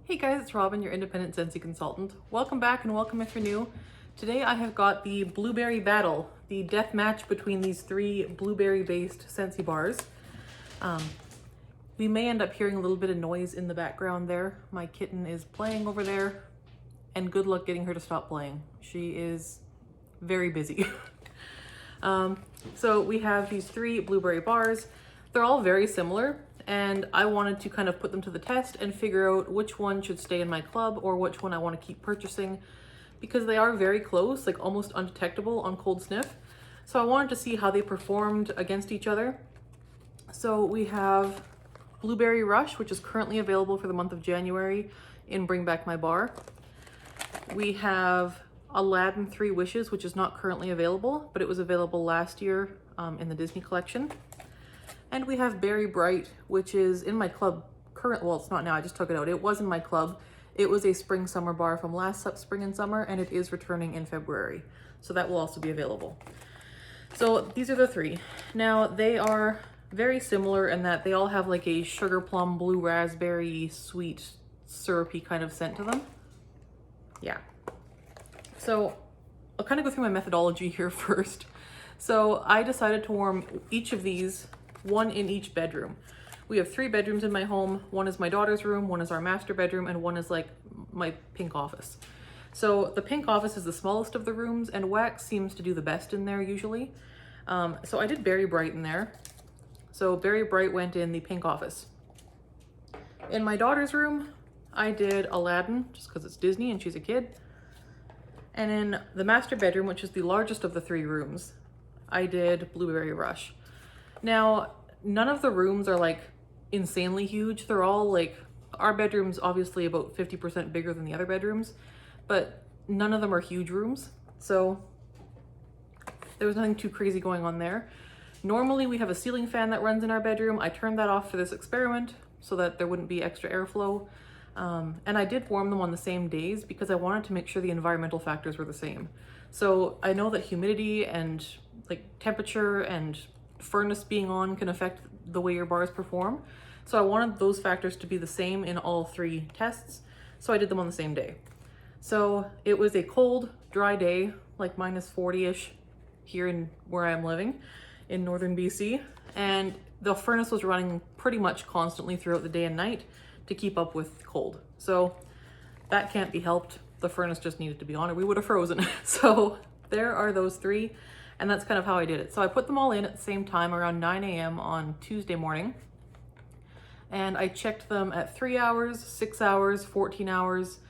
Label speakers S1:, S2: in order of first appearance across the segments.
S1: Hey guys, it's Robyn, your independent Scentsy consultant. Welcome back and welcome if you're new. Today I have got the Blueberry Battle, the death match between these three blueberry-based Scentsy bars. We may end up hearing a little bit of noise in the background there. My kitten is playing over there, and good luck getting her to stop playing. She is very busy. So we have these three blueberry bars. They're all very similar, and I wanted to kind of put them to the test and figure out which one should stay in my club or which one I want to keep purchasing, because they are very close, like almost undetectable on cold sniff. So I wanted to see how they performed against each other. So we have Blueberry Rush, which is currently available for the month of January in Bring Back My Bar. We have Alladin Three Wishes, which is not currently available, but it was available last year in the Disney collection. And we have Berry Bright, which is in my club well, it's not now, I just took it out. It was in my club. It was a spring summer bar from last spring and summer, and it is returning in February. So that will also be available. So these are the three. Now they are very similar in that they all have like a sugar plum, blue raspberry, sweet, syrupy kind of scent to them. Yeah. So I'll kind of go through my methodology here first. So I decided to warm each of these, one in each bedroom. We have three bedrooms in my home. One is my daughter's room, one is our master bedroom, and one is like my pink office. So the pink office is the smallest of the rooms, and wax seems to do the best in there usually. So I did Berry Bright in there. So Berry Bright went in the pink office. In my daughter's room, I did Aladdin, just because it's Disney and she's a kid. And in the master bedroom, which is the largest of the three rooms, I did Blueberry Rush. Now, none of the rooms are like insanely huge. They're all like, our bedroom's obviously about 50% bigger than the other bedrooms, but none of them are huge rooms. So there was nothing too crazy going on there. Normally we have a ceiling fan that runs in our bedroom. I turned that off for this experiment so that there wouldn't be extra airflow. And I did warm them on the same days because I wanted to make sure the environmental factors were the same. So I know that humidity and like temperature and furnace being on can affect the way your bars perform. So I wanted those factors to be the same in all three tests. So I did them on the same day. So it was a cold, dry day, like -40-ish here in where I'm living in northern BC. And the furnace was running pretty much constantly throughout the day and night to keep up with cold. So that can't be helped. The furnace just needed to be on or we would have frozen. So there are those three. And that's kind of how I did it. So I put them all in at the same time around 9 a.m. on Tuesday morning. And I checked them at 3 hours, 6 hours, 14 hours,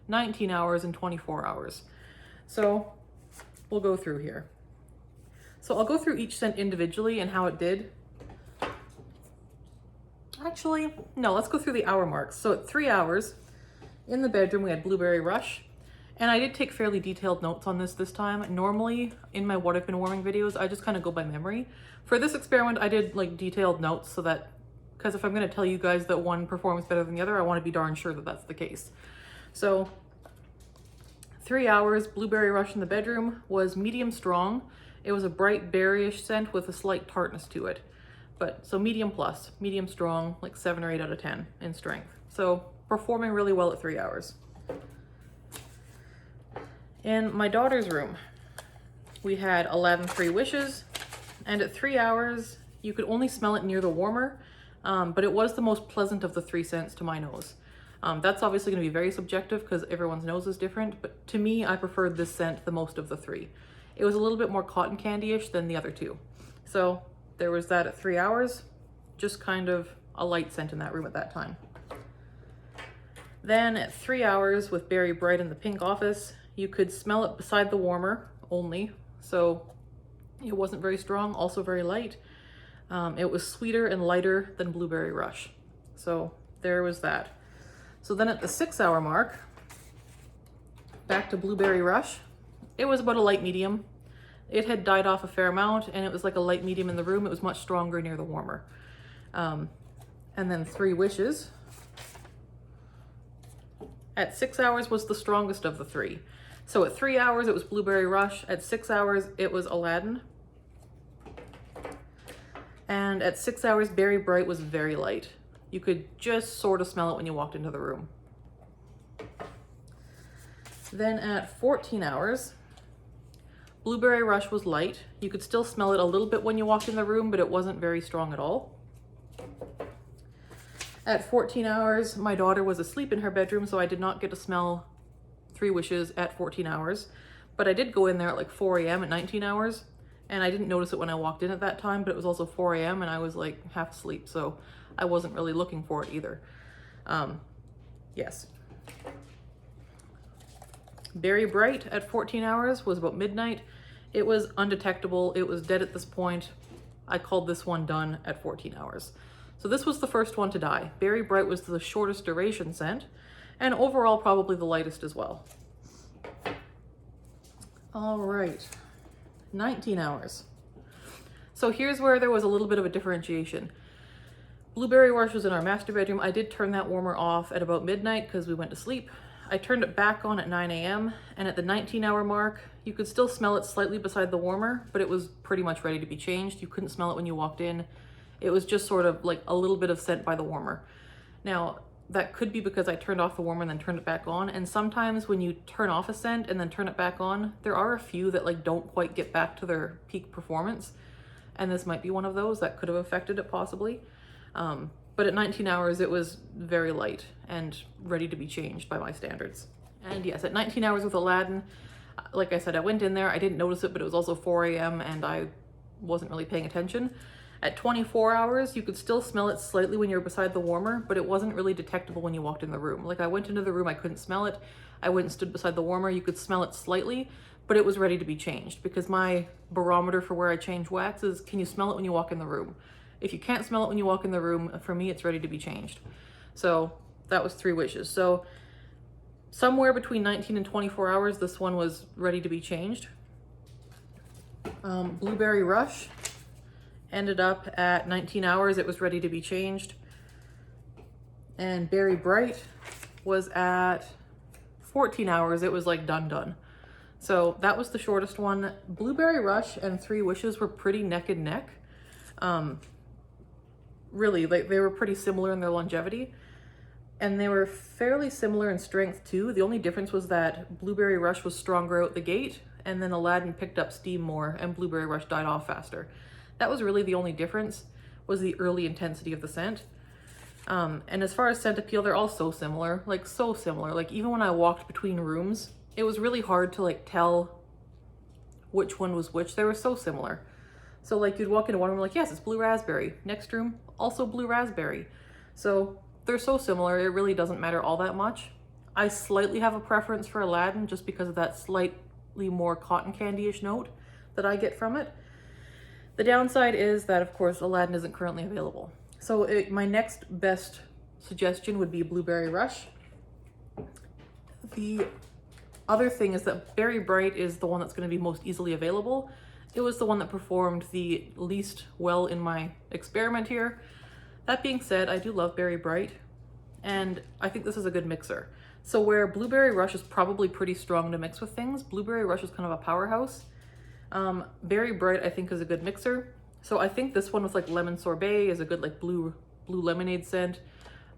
S1: 19 hours, and 24 hours. So we'll go through here. So I'll go through each scent individually and how it did. Actually, no, let's go through the hour marks. So at 3 hours, in the bedroom, we had Blueberry Rush. And I did take fairly detailed notes on this time. Normally, in my what I've been warming videos, I just kind of go by memory. For this experiment, I did like detailed notes so that, because if I'm going to tell you guys that one performs better than the other, I want to be darn sure that that's the case. So 3 hours, Blueberry Rush in the bedroom was medium strong. It was a bright berryish scent with a slight tartness to it. But so medium plus, medium strong, like 7 or 8 out of 10 in strength. So performing really well at 3 hours. In my daughter's room, we had Alladin Three Wishes, and at 3 hours, you could only smell it near the warmer, but it was the most pleasant of the three scents to my nose. That's obviously going to be very subjective because everyone's nose is different, but to me, I preferred this scent the most of the three. It was a little bit more cotton candy-ish than the other two. So there was that at 3 hours, just kind of a light scent in that room at that time. Then at 3 hours with Berry Bright in the pink office, you could smell it beside the warmer only, so it wasn't very strong, also very light. It was sweeter and lighter than Blueberry Rush. So there was that. So then at the 6 hour mark, back to Blueberry Rush, it was about a light medium. It had died off a fair amount and it was like a light medium in the room. It was much stronger near the warmer. And then Three Wishes, at 6 hours was the strongest of the three. So at 3 hours, it was Blueberry Rush. At 6 hours, it was Aladdin. And at 6 hours, Berry Bright was very light. You could just sort of smell it when you walked into the room. Then at 14 hours, Blueberry Rush was light. You could still smell it a little bit when you walked in the room, but it wasn't very strong at all. At 14 hours, my daughter was asleep in her bedroom, so I did not get to smell Three Wishes at 14 hours. But I did go in there at like 4 a.m. at 19 hours, and I didn't notice it when I walked in at that time, but it was also 4 a.m. and I was like half asleep, so I wasn't really looking for it either. Yes. Berry Bright at 14 hours was about midnight. It was undetectable. It was dead at this point. I called this one done at 14 hours. So this was the first one to die. Berry Bright was the shortest duration scent, and overall probably the lightest as well. All right, 19 hours. So here's where there was a little bit of a differentiation. Blueberry Rush was in our master bedroom. I did turn that warmer off at about midnight because we went to sleep. I turned it back on at 9 a.m. and at the 19-hour mark, you could still smell it slightly beside the warmer, but it was pretty much ready to be changed. You couldn't smell it when you walked in. It was just sort of like a little bit of scent by the warmer. Now, that could be because I turned off the warmer and then turned it back on. And sometimes when you turn off a scent and then turn it back on, there are a few that like don't quite get back to their peak performance. And this might be one of those that could have affected it possibly. But at 19 hours, it was very light and ready to be changed by my standards. And yes, at 19 hours with Aladdin, like I said, I went in there, I didn't notice it, but it was also 4 a.m. and I wasn't really paying attention. At 24 hours, you could still smell it slightly when you're beside the warmer, but it wasn't really detectable when you walked in the room. Like I went into the room, I couldn't smell it. I went and stood beside the warmer, you could smell it slightly, but it was ready to be changed because my barometer for where I change wax is, can you smell it when you walk in the room? If you can't smell it when you walk in the room, for me, it's ready to be changed. So that was Three Wishes. So somewhere between 19 and 24 hours, this one was ready to be changed. Blueberry Rush ended up at 19 hours. It was ready to be changed. And Berry Bright was at 14 hours. It was like done. So that was the shortest one. Blueberry Rush and Three Wishes were pretty neck and neck. Really, like they were pretty similar in their longevity, and they were fairly similar in strength too. The only difference was that Blueberry Rush was stronger out the gate, and then Aladdin picked up steam more and Blueberry Rush died off faster. That was really the only difference, was the early intensity of the scent. And as far as scent appeal, they're all so similar, like so similar. Like even when I walked between rooms, it was really hard to like tell which one was which. They were so similar. So like you'd walk into one room like, yes, it's blue raspberry. Next room, also blue raspberry. So they're so similar, it really doesn't matter all that much. I slightly have a preference for Aladdin just because of that slightly more cotton candy-ish note that I get from it. The downside is that, of course, Aladdin isn't currently available. So my next best suggestion would be Blueberry Rush. The other thing is that Berry Bright is the one that's going to be most easily available. It was the one that performed the least well in my experiment here. That being said, I do love Berry Bright, and I think this is a good mixer. So where Blueberry Rush is probably pretty strong to mix with things, Blueberry Rush is kind of a powerhouse. Berry Bright I think is a good mixer. So I think this one with like lemon sorbet is a good like blue lemonade scent.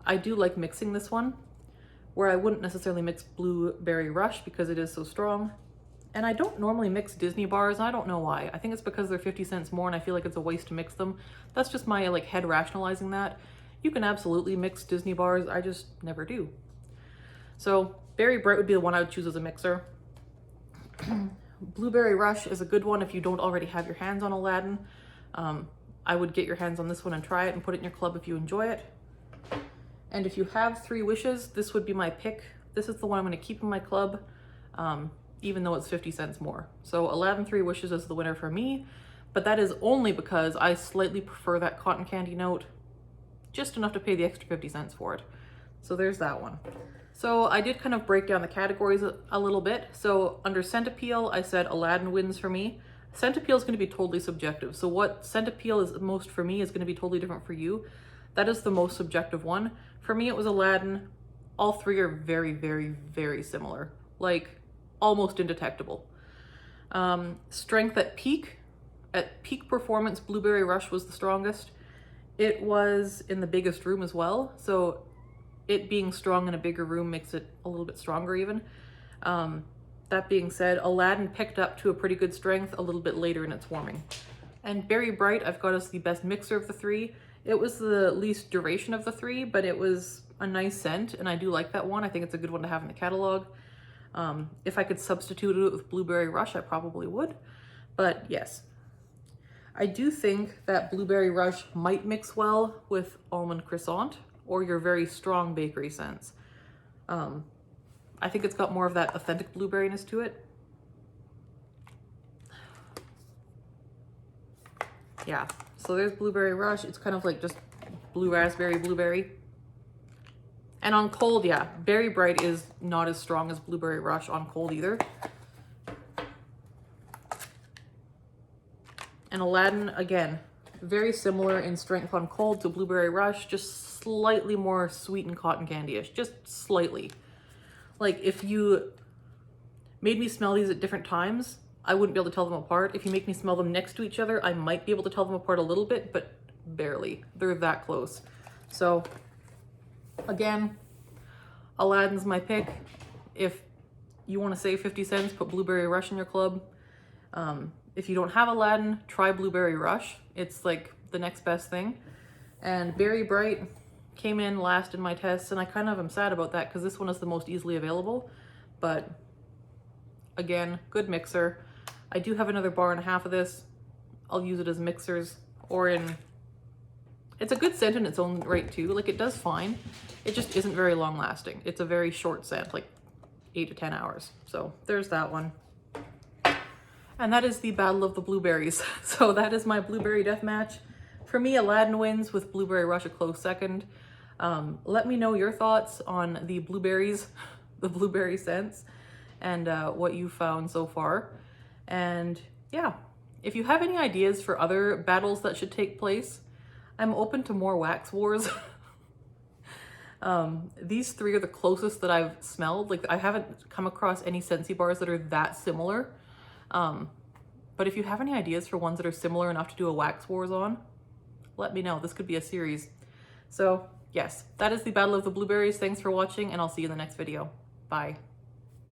S1: I do like mixing this one, where I wouldn't necessarily mix Blueberry Rush because it is so strong. And I don't normally mix Disney bars, and I don't know why. I think it's because they're 50 cents more and I feel like it's a waste to mix them. That's just my like head rationalizing that. You can absolutely mix Disney bars, I just never do. So Berry Bright would be the one I would choose as a mixer. Blueberry Rush is a good one if you don't already have your hands on Aladdin. I would get your hands on this one and try it and put it in your club if you enjoy it. And if you have Three Wishes, this would be my pick. This is the one I'm going to keep in my club, even though it's 50 cents more. So Aladdin Three Wishes is the winner for me, but that is only because I slightly prefer that cotton candy note, just enough to pay the extra 50 cents for it. So there's that one. So I did kind of break down the categories a little bit. So under scent appeal, I said Aladdin wins for me. Scent appeal is going to be totally subjective. So what scent appeal is most for me is going to be totally different for you. That is the most subjective one. For me, it was Aladdin. All three are very, very, very similar, like almost indetectable. Strength at peak performance, Blueberry Rush was the strongest. It was in the biggest room as well. So it being strong in a bigger room makes it a little bit stronger even. That being said, Aladdin picked up to a pretty good strength a little bit later in its warming. And Berry Bright, I've got as the best mixer of the three. It was the least duration of the three, but it was a nice scent, and I do like that one. I think it's a good one to have in the catalog. If I could substitute it with Blueberry Rush, I probably would. But yes, I do think that Blueberry Rush might mix well with Almond Croissant or your very strong bakery scents. I think it's got more of that authentic blueberryness to it. Yeah, so there's Blueberry Rush. It's kind of like just blue raspberry blueberry. And on cold, yeah, Berry Bright is not as strong as Blueberry Rush on cold either. And Aladdin, again, very similar in strength on cold to Blueberry Rush, just slightly more sweet and cotton candy-ish, just slightly. Like, if you made me smell these at different times, I wouldn't be able to tell them apart. If you make me smell them next to each other, I might be able to tell them apart a little bit, but barely. They're that close. So, again, Aladdin's my pick. If you want to save 50 cents, put Blueberry Rush in your club. If you don't have Aladdin, try Blueberry Rush. It's like the next best thing. And Berry Bright came in last in my tests, and I kind of am sad about that because this one is the most easily available. But again, good mixer. I do have another bar and a half of this. I'll use it as mixers or in... It's a good scent in its own right too. Like, it does fine. It just isn't very long lasting. It's a very short scent, like 8 to 10 hours. So there's that one. And that is the Battle of the Blueberries. So that is my blueberry death match. For me, Aladdin wins with Blueberry Rush a close second. Let me know your thoughts on the blueberries, the blueberry scents, and what you found so far. And yeah, if you have any ideas for other battles that should take place, I'm open to more wax wars. These three are the closest that I've smelled. Like, I haven't come across any Scentsy bars that are that similar. But if you have any ideas for ones that are similar enough to do a wax wars on, let me know. This could be a series. So yes, that is the Battle of the Blueberries. Thanks for watching, and I'll see you in the next video. Bye.